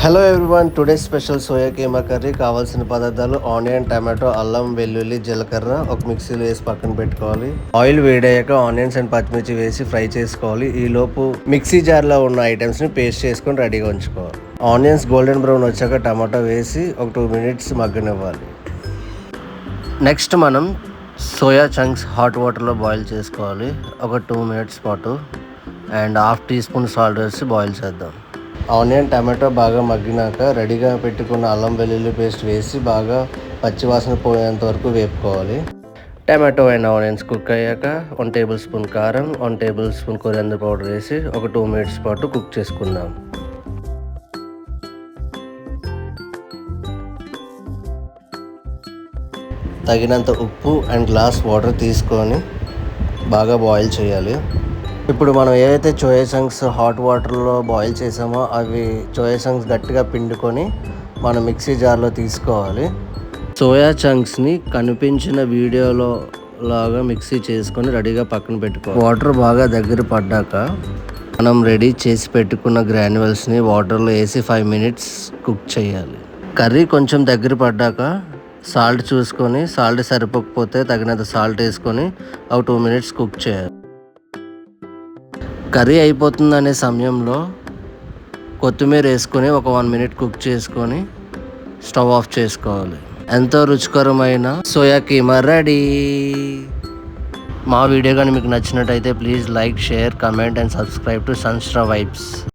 Hello everyone, today special soya keema curry. కావాల్సిన పదార్థాలు onion, tomato, అల్లం, వెల్లుల్లి, జీలకర్ర ఒక మిక్సీలో వేసి పక్కన పెట్టుకోవాలి. ఆయిల్ వేడయ్యాక ఆనియన్స్ అండ్ పచ్చిమిర్చి వేసి ఫ్రై చేసుకోవాలి. ఈ లోపు మిక్సీ జార్లో ఉన్న ఐటమ్స్ని పేస్ట్ చేసుకొని రెడీగా ఉంచుకోవాలి. ఆనియన్స్ గోల్డెన్ బ్రౌన్ వచ్చాక టమాటో వేసి ఒక 2 minutes మగ్గనివ్వాలి. నెక్స్ట్ మనం సోయా చంక్స్ హాట్ వాటర్లో బాయిల్ చేసుకోవాలి. ఒక 2 minutes పాటు అండ్ 1/2 teaspoon సాల్ట్ వేసి బాయిల్ చేద్దాం. ఆనియన్, టమాటో బాగా మగ్గినాక రెడీగా పెట్టుకున్న అల్లం వెల్లుల్లి పేస్ట్ వేసి బాగా పచ్చివాసన పోయేంత వరకు వేపుకోవాలి. టమాటో అండ్ ఆనియన్స్ కుక్ అయ్యాక 1 tablespoon కారం, 1 tablespoon కొరియాండర్ పౌడర్ వేసి ఒక 2 minutes పాటు కుక్ చేసుకుందాం. తగినంత ఉప్పు అండ్ గ్లాస్ వాటర్ తీసుకొని బాగా బాయిల్ చేయాలి. ఇప్పుడు మనం ఏవైతే సోయా చంక్స్ హాట్ వాటర్లో బాయిల్ చేసామో అవి సోయా చంక్స్ గట్టిగా పిండుకొని మనం మిక్సీ జార్లో తీసుకోవాలి. సోయా చంక్స్ని కనిపించిన వీడియోలో లాగా మిక్సీ చేసుకొని రెడీగా పక్కన పెట్టుకోవాలి. వాటర్ బాగా దగ్గర పడ్డాక మనం రెడీ చేసి పెట్టుకున్న గ్రాన్యువల్స్ని వాటర్లో వేసి 5 minutes కుక్ చేయాలి. కర్రీ కొంచెం దగ్గర పడ్డాక సాల్ట్ చూసుకొని, సాల్ట్ సరిపోకపోతే తగినంత సాల్ట్ వేసుకొని ఒక 2 minutes కుక్ చేయాలి. కర్రీ అయిపోతుందనే సమయంలో కొత్తిమీర వేసుకొని ఒక 1 minute కుక్ చేసుకొని స్టవ్ ఆఫ్ చేసుకోవాలి. ఎంతో రుచికరమైన సోయా కీమా రెడీ. మా వీడియో కానీ మీకు నచ్చినట్టయితే please like, share, comment and subscribe to Sunstra vibes.